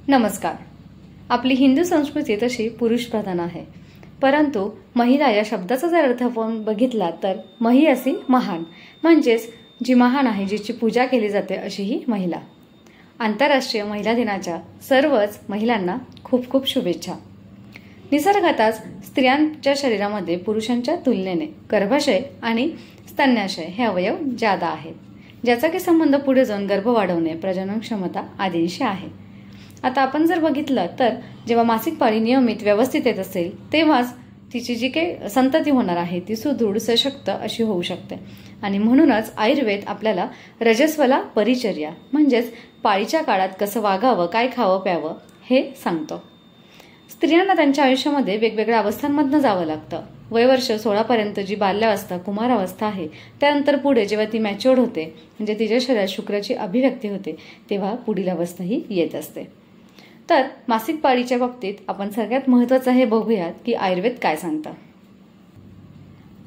नमस्कार। आपली हिंदू संस्कृती तशी पुरुष प्रधान आहे, परंतु महिला या शब्दाचा जर अर्थ आपण बघितला तर मही असी महान, म्हणजेच जी महान आहे, जिची पूजा केली जाते अशी ही महिला। आंतरराष्ट्रीय महिला दिनाच्या सर्वच महिलांना खूप खूप शुभेच्छा। निसर्गातच स्त्रियांच्या शरीरामध्ये पुरुषांच्या तुलनेने गर्भाशय आणि स्तन्याशय हे अवयव जादा आहेत, ज्याचा की संबंध पुढे जाऊन गर्भ वाढवणे, प्रजनन क्षमता आदींशी आहे। आता आपण जर बघितलं तर जेव्हा मासिक पाळी नियमित व्यवस्थित येत असेल तेव्हाच तिची जी काही संतती होणार आहे ती सुदृढ सशक्त अशी होऊ शकते। आणि म्हणूनच आयुर्वेद आपल्याला रजस्वला परिचर्या म्हणजेच पाळीच्या काळात कसं वागावं, काय खावं प्यावं हे सांगतो। स्त्रियांना त्यांच्या आयुष्यामध्ये वेगवेगळ्या अवस्थांमधून जावं लागतं। वयवर्ष 16 पर्यंत जी बाल्यावस्था कुमारावस्था आहे, त्यानंतर पुढे जेव्हा ती मॅच्युअर्ड होते म्हणजे तिच्या शरीरात शुक्राची अभिव्यक्ती होते तेव्हा पुढील अवस्था ही येत असते। तर मासिक पाळीच्या बाबतीत आपण सगळ्यात महत्त्वाचं हे बघूयात की आयुर्वेद काय सांगतं।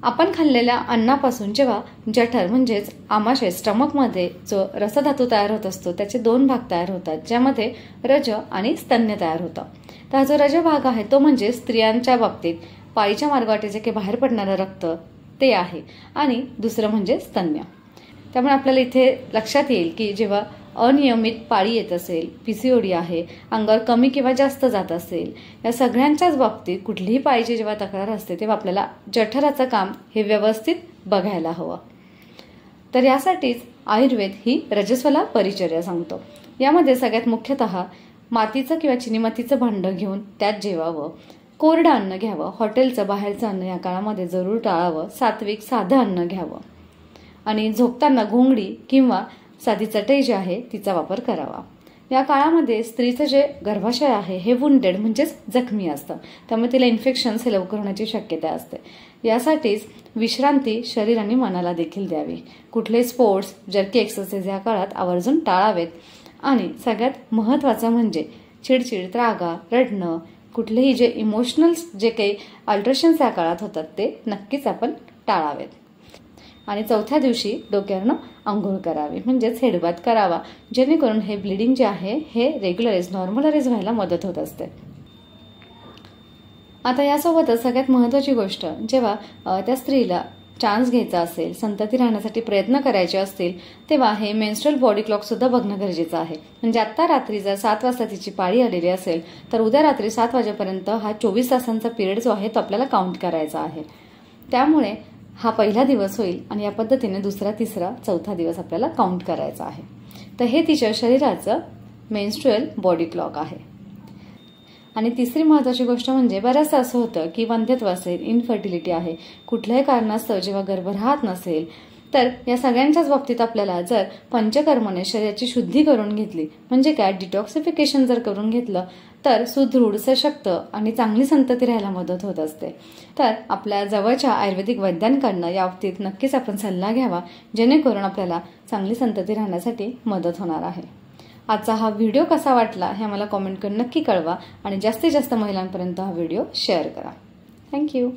आपण खाल्लेल्या अन्नापासून जेव्हा जठर म्हणजेच आमाशय स्टमकमध्ये जो रसधातू तयार होत असतो त्याचे 2 भाग तयार होतात, ज्यामध्ये रज आणि स्तन्य तयार होतं। तर हा जो रज भाग आहे तो म्हणजे स्त्रियांच्या बाबतीत पाळीच्या मार्गावाटे जे काही बाहेर पडणारं रक्त ते आहे, आणि दुसरं म्हणजे स्तन्य। त्यामुळे आपल्याला इथे लक्षात येईल की जेव्हा अनियमित पाळी येत असेल, पीसीओडी आहे, अंगावर कमी किंवा जास्त जात असेल, या सगळ्यांच्याच बाबतीत कुठलीही पाळीची जेव्हा तक्रार असते तेव्हा आपल्याला जठराचं काम हे व्यवस्थित बघायला हवं। तर यासाठीच आयुर्वेद ही रजस्वला परिचर्या सांगतो। यामध्ये सगळ्यात मुख्यतः मातीचं किंवा चिनी मातीचं भांड घेऊन त्यात जेवावं, कोरडं अन्न घ्यावं, हॉटेलचं बाहेरचं अन्न या काळामध्ये जरूर टाळावं, सात्विक साधं अन्न घ्यावं, आणि झोपताना घोंगडी किंवा साधी चटई जी आहे तिचा वापर करावा। या काळामध्ये स्त्रीचं जे गर्भाशय आहे हे वुंडेड म्हणजेच जखमी असतं, त्यामुळे तिला इन्फेक्शन्स हे लवकर होण्याची शक्यता असते। यासाठीच विश्रांती शरीर आणि मनाला देखील द्यावी। कुठले स्पोर्ट्स, जर्की एक्सरसाइज या काळात आवर्जून टाळावेत, आणि सगळ्यात महत्त्वाचं म्हणजे चिडचिड, त्रागा, रडणं, कुठलेही जे इमोशनल्स जे काही अल्ट्रेशन्स या काळात होतात ते नक्कीच आपण टाळावेत। आणि चौथ्या दिवशी डोक्यावरनं आंघोळ करावी म्हणजेच हेडबाथ करावा, जेणेकरून हे ब्लिडिंग जे आहे हे रेग्युलराइज नॉर्मलाइज व्हायला मदत होत असते। आता यासोबतच सगळ्यात महत्त्वाची गोष्ट, जेव्हा त्या स्त्रीला चान्स घ्यायचा असेल, संतती राहण्यासाठी प्रयत्न करायचे असतील, तेव्हा हे मेन्स्ट्रुअल बॉडी क्लॉक सुद्धा बघणं गरजेचं आहे। म्हणजे आता रात्री जर 7 वाजता तिची पाळी आलेली असेल तर उद्या रात्री 7 वाजेपर्यंत हा 24 तासांचा पिरियड जो आहे तो आपल्याला काउंट करायचा आहे। त्यामुळे हा पहिला दिवस होईल आणि या पद्धतीने दुसरा, तिसरा, चौथा दिवस आपल्याला काउंट करायचा आहे। तर हे तिच्या शरीराचं मेन्स्ट्रुअल बॉडी क्लॉक आहे। आणि तिसरी महत्त्वाची गोष्ट म्हणजे बऱ्याचदा असं होतं की वंध्यत्व असेल, इनफर्टिलिटी आहे, कुठल्याही कारणास्तव जेव्हा गर्भ राहत नसेल, तर या सगळ्यांच्याच बाबतीत आपल्याला जर पंचकर्माने शरीराची शुद्धी करून घेतली म्हणजे काय डिटॉक्सिफिकेशन जर करून घेतलं तर सुदृढ, सशक्त आणि चांगली संतती राहायला मदत होत असते। तर आपल्या जवळच्या आयुर्वेदिक वैद्यांकडनं या बाबतीत नक्कीच आपण सल्ला घ्यावा, जेणेकरून आपल्याला चांगली संतती राहण्यासाठी मदत होणार आहे। आजचा हा व्हिडिओ कसा वाटला हे आम्हाला कमेंट करून नक्की कळवा, आणि जास्तीत जास्त महिलांपर्यंत हा व्हिडिओ शेअर करा। थँक्यू।